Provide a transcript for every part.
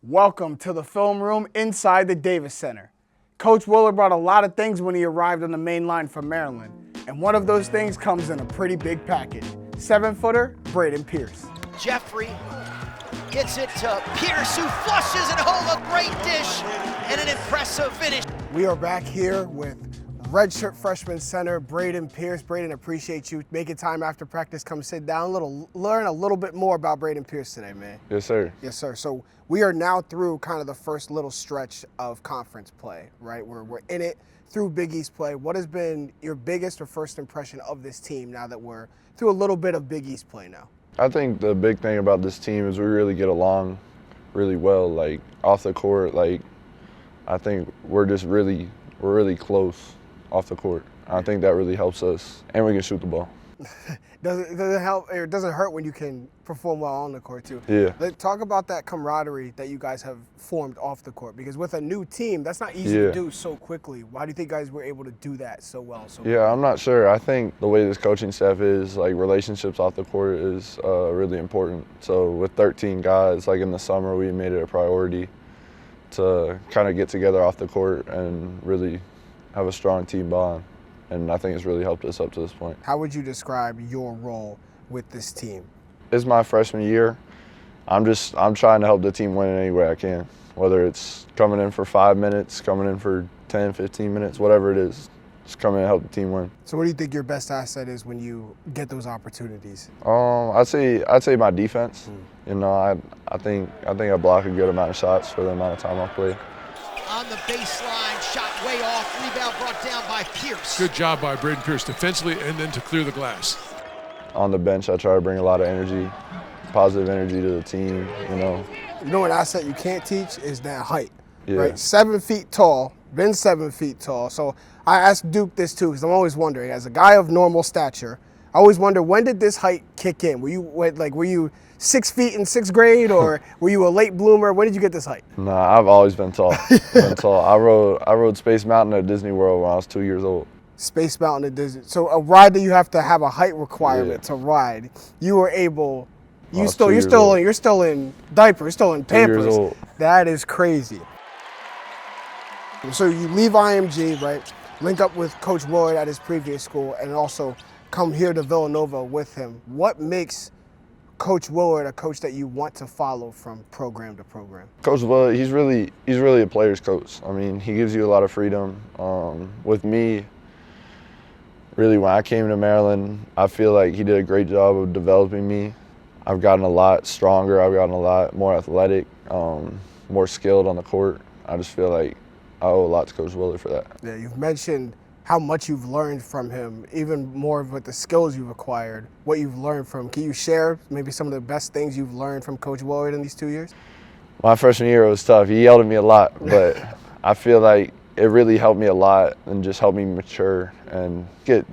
Welcome to the film room inside the Davis Center. Coach Willard brought a lot of things when he arrived on the main line from Maryland, and one of those things comes in a pretty big package. 7-footer Braden Pierce. Jeffrey gets it to Pierce, who flushes it home, a great dish and an impressive finish. We are back here with redshirt freshman center Braden Pierce. Braden, appreciate you making time after practice. Come sit down, learn a little bit more about Braden Pierce today, man. Yes, sir. Yes, sir. So we are now through kind of the first little stretch of conference play, right? We're in it through Big East play. What has been your biggest or first impression of this team now that we're through a little bit of Big East play now? I think the big thing about this team is we really get along really well. Like off the court, like I think we're really close off the court. I think that really helps us, and we can shoot the ball. Doesn't help, or it doesn't hurt when you can perform well on the court too. Yeah. Talk about that camaraderie that you guys have formed off the court, because with a new team, that's not easy to do so quickly. Why do you think guys were able to do that so well? Yeah, I'm not sure. I think the way this coaching staff is, like relationships off the court is really important. So with 13 guys, like in the summer, we made it a priority to kind of get together off the court and really have a strong team bond. And I think it's really helped us up to this point. How would you describe your role with this team? It's my freshman year. I'm trying to help the team win in any way I can, whether it's coming in for 5 minutes, coming in for 10, 15 minutes, whatever it is, just come in and help the team win. So what do you think your best asset is when you get those opportunities? I'd say my defense. You know, I think I block a good amount of shots for the amount of time I play. On the baseline, shot way off, rebound brought down by Pierce. Good job by Braden Pierce defensively and then to clear the glass. On the bench, I try to bring a lot of energy, positive energy to the team, you know. You know, an asset you can't teach is that height, Yeah. right? 7 feet tall, been 7 feet tall. So I asked Duke this too, because I'm always wondering, as a guy of normal stature, I always wonder, when did this height kick in? Were you 6 feet in 6th grade, or were you a late bloomer? When did you get this height? Nah, I've always been tall. I rode Space Mountain at Disney World when I was 2 years old. Space Mountain at Disney. So a ride that you have to have a height requirement to ride. You were able. You're still in diapers, still in Pampers. 2 years old. That is crazy. So you leave IMG, right? Link up with Coach Willard at his previous school, and also come here to Villanova with him. What makes Coach Willard a coach that you want to follow from program to program? Coach Willard, he's really a player's coach. I mean, he gives you a lot of freedom. With me, really, when I came to Maryland, I feel like he did a great job of developing me. I've gotten a lot stronger. I've gotten a lot more athletic, more skilled on the court. I just feel like I owe a lot to Coach Willard for that. Yeah, you've mentioned how much you've learned from him, even more of what the skills you've acquired, what you've learned from him. Can you share maybe some of the best things you've learned from Coach Willard in these 2 years? My freshman year was tough. He yelled at me a lot, but I feel like it really helped me a lot and just helped me mature and get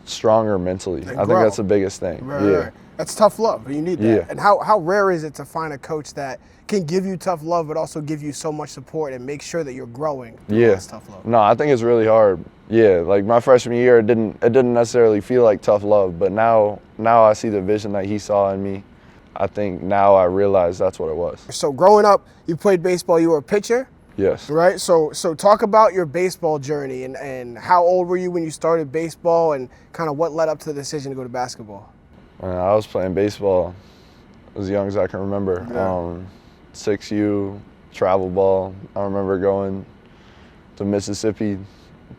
stronger mentally. I think that's the biggest thing. Right. That's tough love. You need that. Yeah. And how rare is it to find a coach that can give you tough love, but also give you so much support and make sure that you're growing through all this tough love? No, I think it's really hard. Yeah, like my freshman year, it didn't necessarily feel like tough love, but now I see the vision that he saw in me. I think now I realize that's what it was. So growing up, you played baseball. You were a pitcher. Yes. Right. So talk about your baseball journey and how old were you when you started baseball, and kind of what led up to the decision to go to basketball? I was playing baseball as young as I can remember. Yeah. 6U, travel ball. I remember going to Mississippi,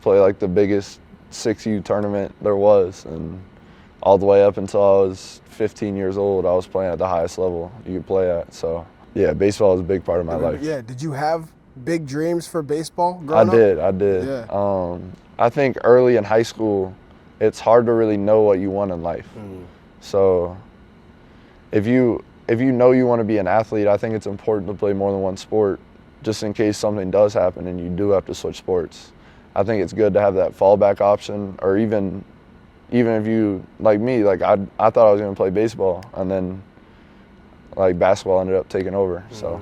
play like the biggest 6U tournament there was, and all the way up until I was 15 years old, I was playing at the highest level you could play at. So yeah, baseball was a big part of my life. Yeah. Did you have big dreams for baseball growing up? I did. Yeah. I think early in high school, it's hard to really know what you want in life. So if you know you want to be an athlete, I think it's important to play more than one sport, just in case something does happen and you do have to switch sports. I think it's good to have that fallback option, or even if you, like me, like I thought I was going to play baseball, and then like basketball ended up taking over. So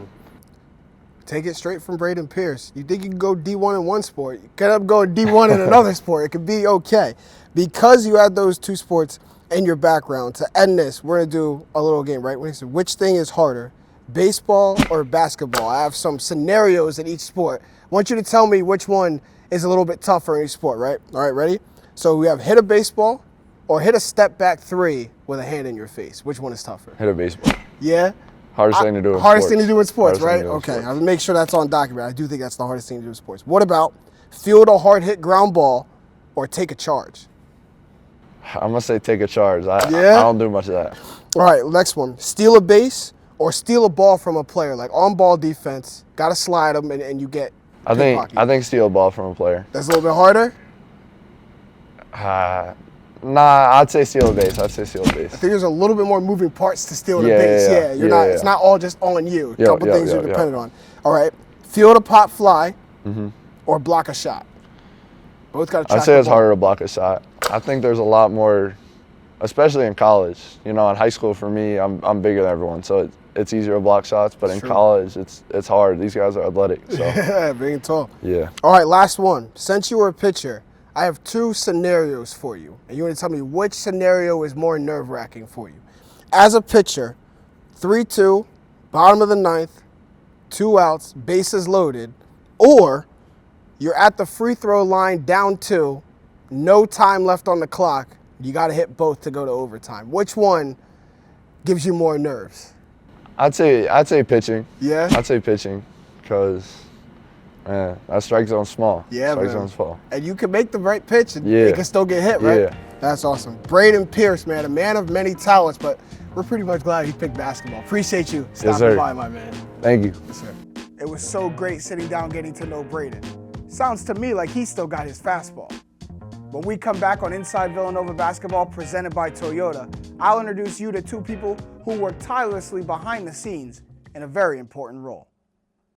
take it straight from Braden Pierce. You think you can go D1 in one sport, you could end up going D1 in another sport. It could be okay. Because you had those two sports in your background, to end this, we're going to do a little game, right? Which thing is harder, baseball or basketball? I have some scenarios in each sport. I want you to tell me which one is a little bit tougher in each sport, right? All right, ready? So we have hit a baseball or hit a step back three with a hand in your face. Which one is tougher? Hit a baseball. Yeah? Hardest thing to do in Hardest sports. thing to do in sports, Hardest thing right? to do in Okay, sports. I'll make sure that's on document. I do think that's the hardest thing to do in sports. What about field a hard hit ground ball or take a charge? I'm going to say take a charge. I don't do much of that. All right, next one. Steal a base or steal a ball from a player, like on-ball defense. Got to slide them and you get I think steal a ball from a player. That's a little bit harder? Nah, I'd say steal a base. I think there's a little bit more moving parts to steal the base. It's not all just on you. A couple things you're dependent on. All right. Field a pop fly or block a shot. Both got to track I'd say the it's ball. harder to block a shot. I think there's a lot more, especially in college. You know, in high school for me, I'm bigger than everyone, so it's easier to block shots. But in college, it's hard. These guys are athletic. So. Yeah, big and tall. Yeah. All right, last one. Since you were a pitcher, I have two scenarios for you, and you want to tell me which scenario is more nerve-wracking for you. As a pitcher, 3-2, bottom of the ninth, 2 outs, bases loaded, or you're at the free throw line down 2, no time left on the clock. You got to hit both to go to overtime. Which one gives you more nerves? I'd say pitching. Yeah? I'd say pitching because, man, that strike zone's small. Yeah, strike man. zone's small. And you can make the right pitch and it can still get hit, right? Yeah. That's awesome. Braden Pierce, man, a man of many talents, but we're pretty much glad he picked basketball. Appreciate you stopping sir. by, my man. Thank you. Yes, sir. It was so great sitting down getting to know Braden. Sounds to me like he still got his fastball. When we come back on Inside Villanova Basketball presented by Toyota, I'll introduce you to two people who work tirelessly behind the scenes in a very important role.